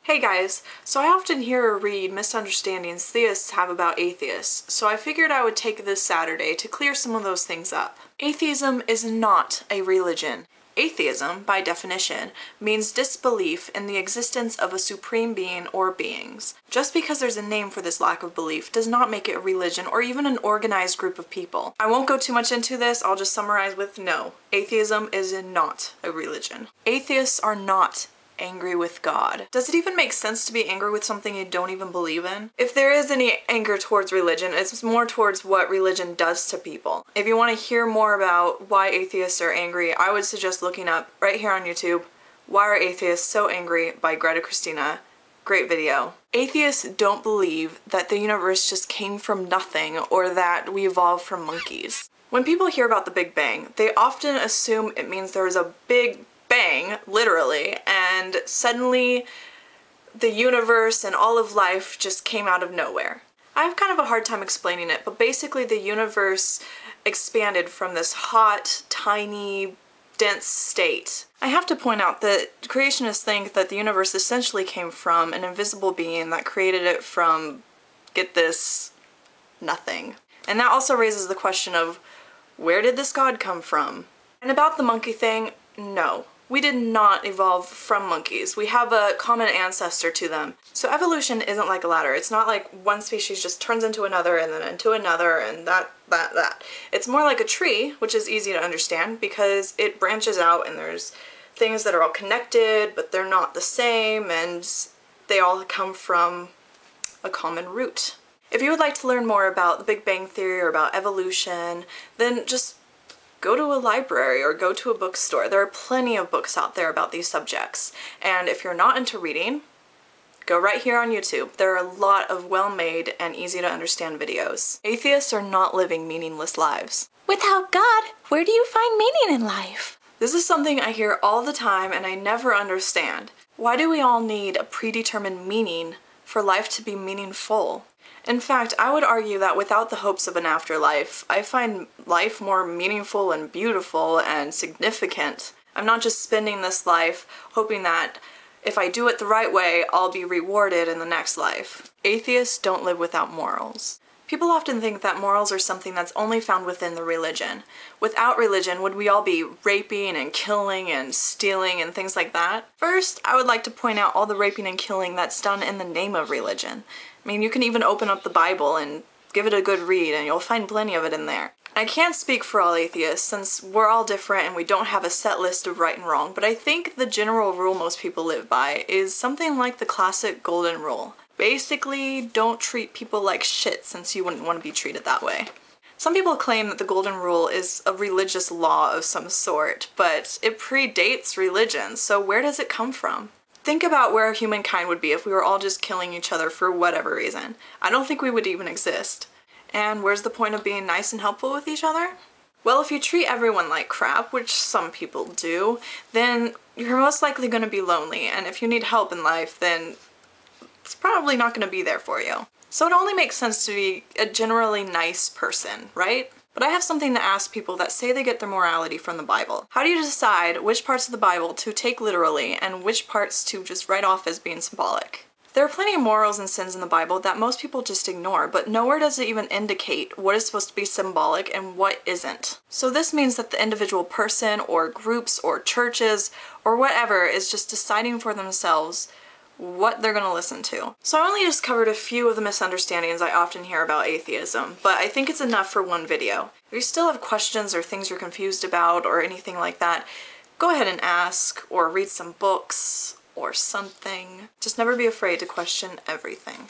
Hey guys, so I often hear or read misunderstandings theists have about atheists, so I figured I would take this Saturday to clear some of those things up. Atheism is not a religion. Atheism, by definition, means disbelief in the existence of a supreme being or beings. Just because there's a name for this lack of belief does not make it a religion or even an organized group of people. I won't go too much into this, I'll just summarize with no. Atheism is not a religion. Atheists are not angry with God. Does it even make sense to be angry with something you don't even believe in? If there is any anger towards religion, it's more towards what religion does to people. If you want to hear more about why atheists are angry, I would suggest looking up right here on YouTube, Why Are Atheists So Angry by Greta Christina. Great video. Atheists don't believe that the universe just came from nothing or that we evolved from monkeys. When people hear about the Big Bang, they often assume it means there was a big bang, literally, and suddenly the universe and all of life just came out of nowhere. I have kind of a hard time explaining it, but basically the universe expanded from this hot, tiny, dense state. I have to point out that creationists think that the universe essentially came from an invisible being that created it from, get this, nothing. And that also raises the question of, where did this God come from? And about the monkey thing, no. We did not evolve from monkeys. We have a common ancestor to them. So evolution isn't like a ladder. It's not like one species just turns into another and then into another and that. It's more like a tree, which is easy to understand because it branches out and there's things that are all connected, but they're not the same, and they all come from a common root. If you would like to learn more about the Big Bang Theory or about evolution, then just go to a library or go to a bookstore. There are plenty of books out there about these subjects. And if you're not into reading, go right here on YouTube. There are a lot of well-made and easy to understand videos. Atheists are not living meaningless lives. Without God, where do you find meaning in life? This is something I hear all the time and I never understand. Why do we all need a predetermined meaning for life to be meaningful? In fact, I would argue that without the hopes of an afterlife, I find life more meaningful and beautiful and significant. I'm not just spending this life hoping that if I do it the right way, I'll be rewarded in the next life. Atheists don't live without morals. People often think that morals are something that's only found within the religion. Without religion, would we all be raping and killing and stealing and things like that? First, I would like to point out all the raping and killing that's done in the name of religion. I mean, you can even open up the Bible and give it a good read and you'll find plenty of it in there. I can't speak for all atheists since we're all different and we don't have a set list of right and wrong, but I think the general rule most people live by is something like the classic golden rule. Basically, don't treat people like shit since you wouldn't want to be treated that way. Some people claim that the golden rule is a religious law of some sort, but it predates religion, so where does it come from? Think about where humankind would be if we were all just killing each other for whatever reason. I don't think we would even exist. And where's the point of being nice and helpful with each other? Well, if you treat everyone like crap, which some people do, then you're most likely going to be lonely, and if you need help in life, then it's probably not going to be there for you. So it only makes sense to be a generally nice person, right? But I have something to ask people that say they get their morality from the Bible. How do you decide which parts of the Bible to take literally and which parts to just write off as being symbolic? There are plenty of morals and sins in the Bible that most people just ignore, but nowhere does it even indicate what is supposed to be symbolic and what isn't. So this means that the individual person or groups or churches or whatever is just deciding for themselves what they're gonna listen to. So I only just covered a few of the misunderstandings I often hear about atheism, but I think it's enough for one video. If you still have questions or things you're confused about or anything like that, go ahead and ask or read some books or something. Just never be afraid to question everything.